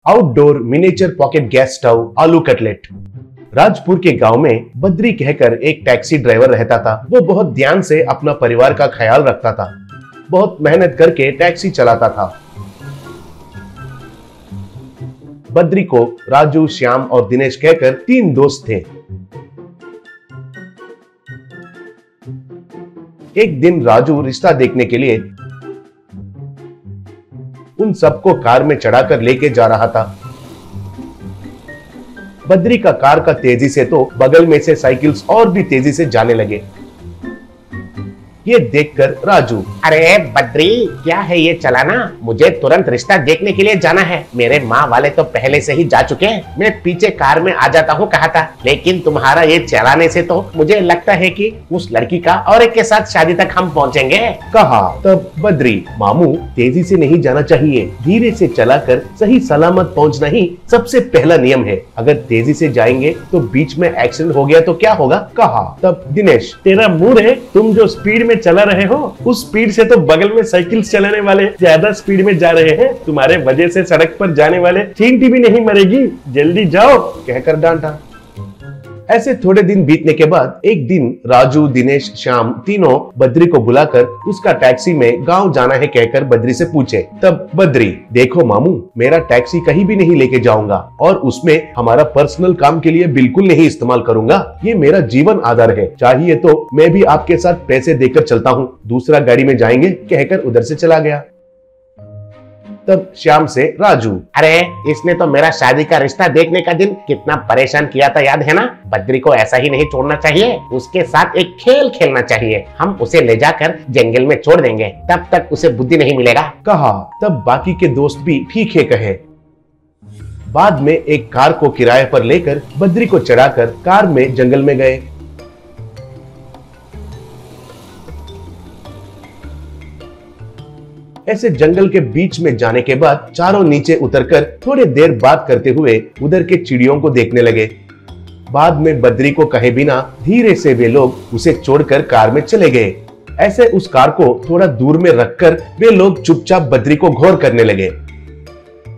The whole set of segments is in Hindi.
Outdoor miniature pocket gas stove आलू कटलेट। राजपुर के गांव में बद्री कहकर एक टैक्सी ड्राइवर रहता था। वो बहुत ध्यान से अपना परिवार का ख्याल रखता था, बहुत मेहनत करके टैक्सी चलाता था। बद्री को राजू, श्याम और दिनेश कहकर 3 दोस्त थे। एक दिन राजू रिश्ता देखने के लिए उन सबको कार में चढ़ाकर लेके जा रहा था। बद्री का कार का तेजी से तो बगल में से साइकिल्स और भी तेजी से जाने लगे। ये देखकर राजू, अरे बद्री, क्या है ये चलाना? मुझे तुरंत रिश्ता देखने के लिए जाना है। मेरे माँ वाले तो पहले से ही जा चुके हैं। मैं पीछे कार में आ जाता हूँ कहा था, लेकिन तुम्हारा ये चलाने से तो मुझे लगता है कि उस लड़की का और एक के साथ शादी तक हम पहुँचेंगे कहा। तब बद्री, मामू तेजी से नहीं जाना चाहिए, धीरे से चलाकर सही सलामत पहुँचना ही सबसे पहला नियम है। अगर तेजी से जाएंगे तो बीच में एक्सीडेंट हो गया तो क्या होगा कहा। तब दिनेश, तेरा मुंह है, तुम जो स्पीड में चला रहे हो उस स्पीड से तो बगल में साइकिल चलाने वाले ज्यादा स्पीड में जा रहे हैं। तुम्हारे वजह से सड़क पर जाने वाले चींटी भी नहीं मरेगी, जल्दी जाओ कहकर डांटा। ऐसे थोड़े दिन बीतने के बाद एक दिन राजू, दिनेश, श्याम तीनों बद्री को बुलाकर उसका टैक्सी में गांव जाना है कहकर बद्री से पूछे। तब बद्री, देखो मामू, मेरा टैक्सी कहीं भी नहीं लेके जाऊंगा और उसमें हमारा पर्सनल काम के लिए बिल्कुल नहीं इस्तेमाल करूंगा। ये मेरा जीवन आधार है, चाहिए तो मैं भी आपके साथ पैसे देकर चलता हूँ, दूसरा गाड़ी में जाएंगे कहकर उधर से चला गया। तब श्याम से राजू, अरे इसने तो मेरा शादी का रिश्ता देखने का दिन कितना परेशान किया था, याद है ना? बद्री को ऐसा ही नहीं छोड़ना चाहिए, उसके साथ एक खेल खेलना चाहिए। हम उसे ले जाकर जंगल में छोड़ देंगे, तब तक उसे बुद्धि नहीं मिलेगा कहा। तब बाकी के दोस्त भी ठीक है कहे। बाद में एक कार को किराए पर लेकर बद्री को चढ़ाकर कार में जंगल में गए। ऐसे जंगल के बीच में जाने के बाद चारों नीचे उतरकर थोड़ी देर बात करते हुए उधर के चिड़ियों को देखने लगे। बाद में बद्री को कहे बिना धीरे से वे लोग उसे छोड़कर कार में चले गए। ऐसे उस कार को थोड़ा दूर में रखकर वे लोग चुपचाप बद्री को गौर करने लगे।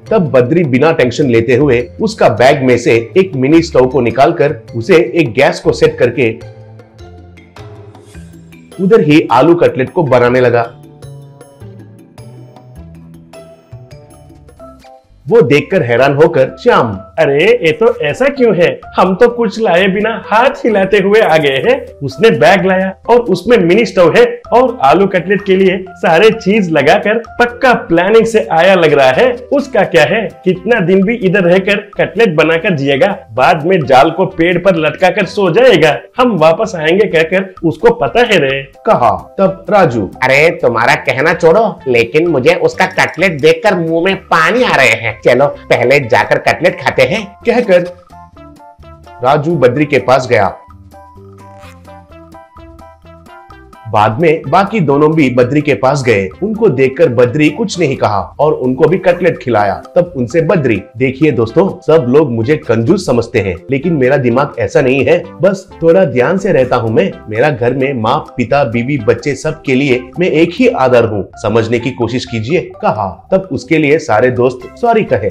तब बद्री बिना टेंशन लेते हुए उसका बैग में से एक मिनी स्टोव को निकालकर उसे एक गैस को सेट करके उधर ही आलू कटलेट को बनाने लगा। वो देखकर हैरान होकर श्याम, अरे ये तो ऐसा क्यों है? हम तो कुछ लाए बिना हाथ हिलाते हुए आ गए हैं। उसने बैग लाया और उसमें मिनी स्टोव है और आलू कटलेट के लिए सारे चीज लगाकर पक्का प्लानिंग से आया लग रहा है। उसका क्या है, कितना दिन भी इधर रहकर कटलेट बनाकर जिएगा, बाद में जाल को पेड़ पर लटका कर सो जाएगा। हम वापस आएंगे कहकर उसको पता है रे कहा। तब राजू, अरे तुम्हारा कहना छोड़ो, लेकिन मुझे उसका कटलेट देखकर मुंह में पानी आ रहे हैं। चलो पहले जाकर कटलेट खाते हैं कहकर राजू बद्री के पास गया। बाद में बाकी दोनों भी बद्री के पास गए। उनको देखकर बद्री कुछ नहीं कहा और उनको भी कटलेट खिलाया। तब उनसे बद्री, देखिए दोस्तों, सब लोग मुझे कंजूस समझते हैं, लेकिन मेरा दिमाग ऐसा नहीं है। बस थोड़ा ध्यान से रहता हूँ मैं। मेरा घर में माँ, पिता, बीवी, बच्चे सब के लिए मैं एक ही आधार हूँ, समझने की कोशिश कीजिए कहा। तब उसके लिए सारे दोस्त सॉरी कहे।